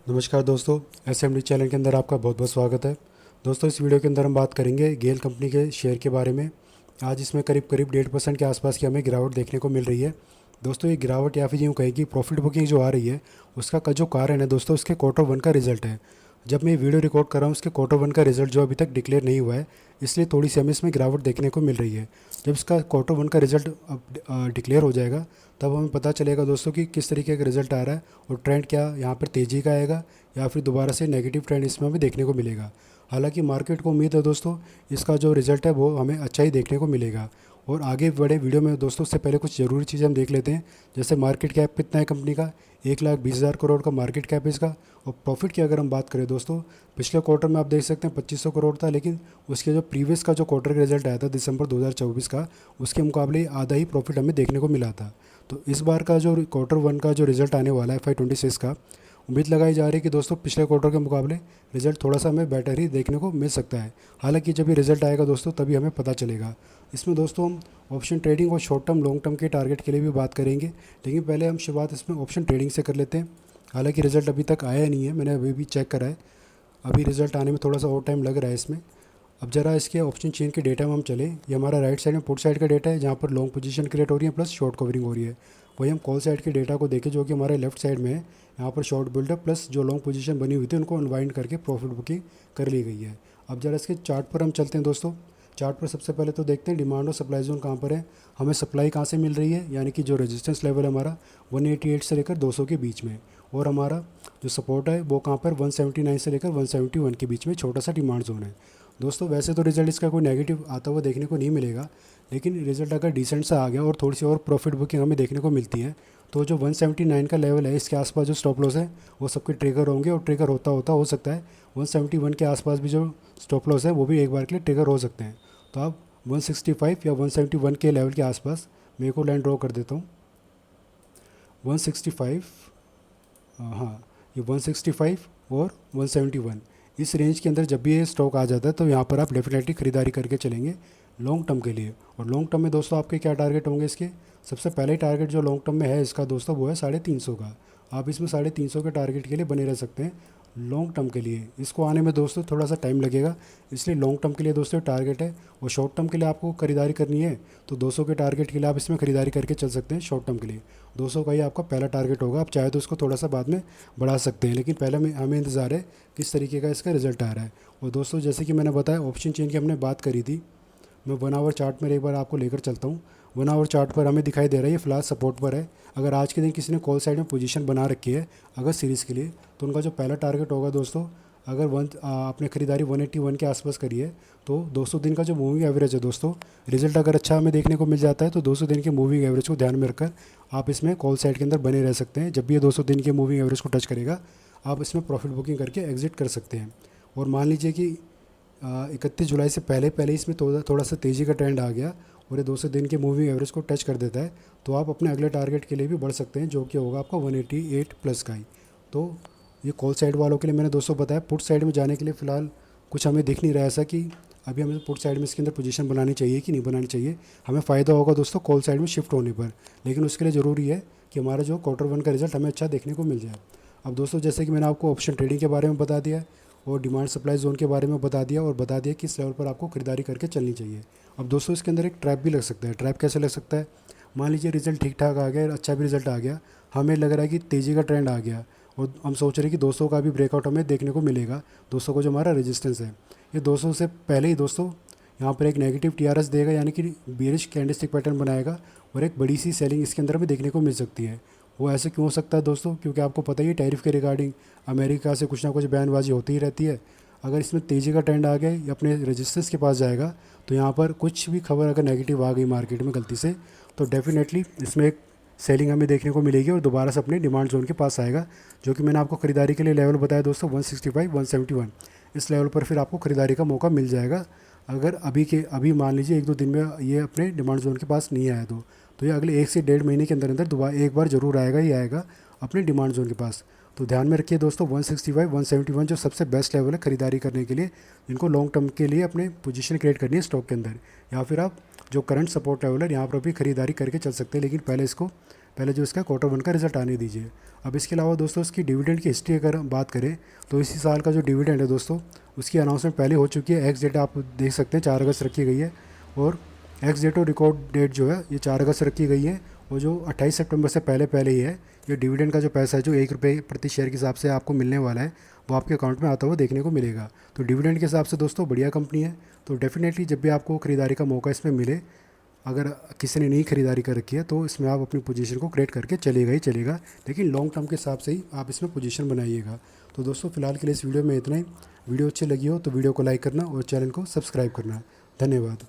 नमस्कार दोस्तों, SMD channel के अंदर आपका बहुत बहुत स्वागत है। दोस्तों, इस वीडियो के अंदर हम बात करेंगे गेल कंपनी के शेयर के बारे में। आज इसमें करीब करीब 1.5% के आसपास की हमें गिरावट देखने को मिल रही है। दोस्तों, ये गिरावट या फिर यूँ कहें कि प्रॉफिट बुकिंग जो आ रही है उसका जो कारण है दोस्तों, उसके क्वार्टर वन का रिजल्ट है। जब मैं ये वीडियो रिकॉर्ड कर रहा हूँ उसके क्वार्टर वन का रिजल्ट जो अभी तक डिक्लेयर नहीं हुआ है, इसलिए थोड़ी सी हमें इसमें गिरावट देखने को मिल रही है। जब इसका क्वार्टर वन का रिजल्ट अब डिक्लेयर हो जाएगा तब हमें पता चलेगा दोस्तों कि किस तरीके का रिजल्ट आ रहा है और ट्रेंड क्या यहाँ पर तेज़ी का आएगा या फिर दोबारा से नेगेटिव ट्रेंड इसमें हमें देखने को मिलेगा। हालांकि मार्केट को उम्मीद है दोस्तों, इसका जो रिजल्ट है वो हमें अच्छा ही देखने को मिलेगा। और आगे बढ़े वीडियो में दोस्तों, उससे पहले कुछ ज़रूरी चीज़ें हम देख लेते हैं। जैसे मार्केट कैप कितना है कंपनी का, 1,20,000 करोड़ का मार्केट कैप है इसका। और प्रॉफिट की अगर हम बात करें दोस्तों, पिछले क्वार्टर में आप देख सकते हैं 2500 करोड़ था, लेकिन उसके जो प्रीवियस का जो क्वार्टर का रिजल्ट आया था दिसंबर 2024 का, उसके मुकाबले आधा ही प्रॉफिट हमें देखने को मिला था। तो इस बार का जो क्वार्टर वन का जो रिजल्ट आने वाला है FY26 का, उम्मीद लगाई जा रही है कि दोस्तों पिछले क्वार्टर के मुकाबले रिजल्ट थोड़ा सा हमें बेटर ही देखने को मिल सकता है। हालांकि जब ये रिजल्ट आएगा दोस्तों तभी हमें पता चलेगा। इसमें दोस्तों हम ऑप्शन ट्रेडिंग और शॉर्ट टर्म लॉन्ग टर्म के टारगेट के लिए भी बात करेंगे, लेकिन पहले हम शुरुआत इसमें ऑप्शन ट्रेडिंग से कर लेते हैं। हालांकि रिजल्ट अभी तक आया नहीं है, मैंने अभी भी चेक करा है, अभी रिजल्ट आने में थोड़ा सा और टाइम लग रहा है इसमें। अब जरा इसके ऑप्शन चेन के डेटा में हम चले। ये हमारा राइट साइड में पुट साइड का डेटा है, जहाँ पर लॉन्ग पोजीशन क्रिएट हो रही है प्लस शॉर्ट कवरिंग हो रही है। वही हम कॉल साइड के डेटा को देखें जो कि हमारे लेफ्ट साइड में है। यहाँ पर शॉर्ट बिल्डअप प्लस जो लॉन्ग पोजीशन बनी हुई थी उनको अनवाइंड करके प्रॉफिट बुकिंग कर ली गई है। अब जरा इसके चार्ट पर हम चलते हैं दोस्तों। चार्ट पर सबसे पहले तो देखते हैं डिमांड और सप्लाई जोन कहाँ पर है, हमें सप्लाई कहाँ से मिल रही है, यानी कि जो रेजिस्टेंस लेवल है हमारा 188 से लेकर 200 के बीच में, और हमारा जो सपोर्ट है वो कहाँ पर 179 से लेकर 171 के बीच में छोटा सा डिमांड जोन है। दोस्तों, वैसे तो रिजल्ट इसका कोई नेगेटिव आता हुआ देखने को नहीं मिलेगा, लेकिन रिजल्ट अगर डिसेंट सा आ गया और थोड़ी सी और प्रॉफिट बुकिंग हमें देखने को मिलती है तो जो 179 का लेवल है इसके आसपास जो स्टॉप लॉस है वो सबके ट्रिगर होंगे, और ट्रिगर होता होता हो सकता है 171 के आसपास भी जो स्टॉप लॉस है वो भी एक बार के लिए ट्रिगर हो सकते हैं। तो आप 165 या 171 के लेवल के आसपास मेरे को लाइन ड्रॉ कर देता हूँ। 165, हाँ, ये 165 और 171 इस रेंज के अंदर जब भी ये स्टॉक आ जाता है तो यहाँ पर आप डेफिनेटली खरीदारी करके चलेंगे लॉन्ग टर्म के लिए। और लॉन्ग टर्म में दोस्तों आपके क्या टारगेट होंगे इसके, सबसे पहले टारगेट जो लॉन्ग टर्म में है इसका दोस्तों वो है 350 का। आप इसमें 350 के टारगेट के लिए बने रह सकते हैं लॉन्ग टर्म के लिए। इसको आने में दोस्तों थोड़ा सा टाइम लगेगा, इसलिए लॉन्ग टर्म के लिए दोस्तों टारगेट है। और शॉर्ट टर्म के लिए आपको खरीदारी करनी है तो 200 के टारगेट के लिए आप इसमें खरीदारी करके चल सकते हैं। शॉर्ट टर्म के लिए 200 का ही आपका पहला टारगेट होगा। आप चाहे तो इसको थोड़ा सा बाद में बढ़ा सकते हैं, लेकिन पहले हमें इंतज़ार है किस तरीके का इसका रिजल्ट आ रहा है। और दोस्तों, जैसे कि मैंने बताया ऑप्शन चेन की हमने बात करी थी, मैं 1 आवर चार्ट में एक बार आपको लेकर चलता हूँ। 1 आवर चार्ट पर हमें दिखाई दे रहा है ये फिलहाल सपोर्ट पर है। अगर आज के दिन किसी ने कॉल साइड में पोजीशन बना रखी है अगर सीरीज़ के लिए, तो उनका जो पहला टारगेट होगा दोस्तों, अगर आपने खरीदारी 181 के आसपास करी है तो 200 दिन का जो मूविंग एवरेज है दोस्तों, रिजल्ट अगर अच्छा हमें देखने को मिल जाता है तो 200 दिन के मूविंग एवरेज को ध्यान में रखकर आप इसमें कॉल साइड के अंदर बने रह सकते हैं। जब भी ये 200 दिन के मूविंग एवरेज को टच करेगा आप इसमें प्रॉफिट बुकिंग करके एग्जिट कर सकते हैं। और मान लीजिए कि 31 जुलाई से पहले पहले इसमें थोड़ा सा तेज़ी का ट्रेंड आ गया और ये 200 दिन के मूविंग एवरेज को टच कर देता है तो आप अपने अगले टारगेट के लिए भी बढ़ सकते हैं, जो कि होगा आपका 188 प्लस का ही। तो ये कॉल साइड वालों के लिए मैंने दोस्तों बताया। पुट साइड में जाने के लिए फ़िलहाल कुछ हमें दिख नहीं रहा ऐसा कि अभी हमें पुट साइड में इसके अंदर पोजीशन बनानी चाहिए कि नहीं बनानी चाहिए। हमें फ़ायदा होगा दोस्तों कॉल साइड में शिफ्ट होने पर, लेकिन उसके लिए ज़रूरी है कि हमारा जो क्वार्टर वन का रिजल्ट हमें अच्छा देखने को मिल जाए। अब दोस्तों, जैसे कि मैंने आपको ऑप्शन ट्रेडिंग के बारे में बता दिया और डिमांड सप्लाई जोन के बारे में बता दिया, और बता दिया किस लेवल पर आपको खरीदारी करके चलनी चाहिए। अब दोस्तों, इसके अंदर एक ट्रैप भी लग सकता है। ट्रैप कैसे लग सकता है, मान लीजिए रिजल्ट ठीक ठाक आ गया, अच्छा भी रिजल्ट आ गया, हमें लग रहा है कि तेज़ी का ट्रेंड आ गया और हम सोच रहे हैं कि 200 का भी ब्रेकआउट हमें देखने को मिलेगा। 200 का जो हमारा रेजिस्टेंस है, ये 200 से पहले ही दोस्तों यहाँ पर एक नेगेटिव टीआरएस देगा, यानी कि बेरिश कैंडलस्टिक पैटर्न बनाएगा और एक बड़ी सी सेलिंग इसके अंदर हमें देखने को मिल सकती है। वो ऐसे क्यों हो सकता है दोस्तों, क्योंकि आपको पता ही है टैरिफ के रिगार्डिंग अमेरिका से कुछ ना कुछ बयानबाजी होती ही रहती है। अगर इसमें तेज़ी का ट्रेंड आ गया या अपने रेजिस्टेंस के पास जाएगा तो यहाँ पर कुछ भी खबर अगर नेगेटिव आ गई मार्केट में गलती से, तो डेफिनेटली इसमें एक सेलिंग हमें देखने को मिलेगी और दोबारा से अपने डिमांड जोन के पास आएगा, जो कि मैंने आपको खरीदारी के लिए लेवल बताया दोस्तों 165 171। इस लेवल पर फिर आपको खरीदारी का मौका मिल जाएगा। अगर अभी मान लीजिए 1-2 दिन में ये अपने डिमांड जोन के पास नहीं आया तो ये अगले 1 से 1.5 महीने के अंदर अंदर दोबारा एक बार ज़रूर आएगा ही आएगा अपने डिमांड जोन के पास। तो ध्यान में रखिए दोस्तों 165 171 जो सबसे बेस्ट लेवल है खरीदारी करने के लिए, जिनको लॉन्ग टर्म के लिए अपने पोजीशन क्रिएट करनी है स्टॉक के अंदर, या फिर आप जो करंट सपोर्ट लेवल है यहाँ पर भी खरीदारी करके चल सकते हैं, लेकिन पहले इसको पहले जो इसका Q1 का रिजल्ट आने दीजिए। अब इसके अलावा दोस्तों इसकी डिविडेंड की हिस्ट्री अगर बात करें तो इसी साल का जो डिविडेंड है दोस्तों उसकी अनाउंसमेंट पहले हो चुकी है। एक्स डेट आप देख सकते हैं 4 अगस्त रखी गई है, और एक्स डेट और रिकॉर्ड डेट जो है ये 4 अगस्त रखी गई है, और जो 28 सितंबर से पहले ही है। ये डिविडेंड का जो पैसा है जो ₹1 प्रति शेयर के हिसाब से आपको मिलने वाला है वो आपके अकाउंट में आता हुआ देखने को मिलेगा। तो डिविडेंड के हिसाब से दोस्तों बढ़िया कंपनी है। तो डेफिनेटली जब भी आपको खरीदारी का मौका इसमें मिले, अगर किसी ने नई खरीदारी कर रखी है तो इसमें आप अपनी पोजीशन को क्रिएट करके चलेगा ही चलेगा, लेकिन लॉन्ग टर्म के हिसाब से ही आप इसमें पोजीशन बनाइएगा। तो दोस्तों फिलहाल के लिए इस वीडियो में इतना ही। वीडियो अच्छी लगी हो तो वीडियो को लाइक करना और चैनल को सब्सक्राइब करना। धन्यवाद।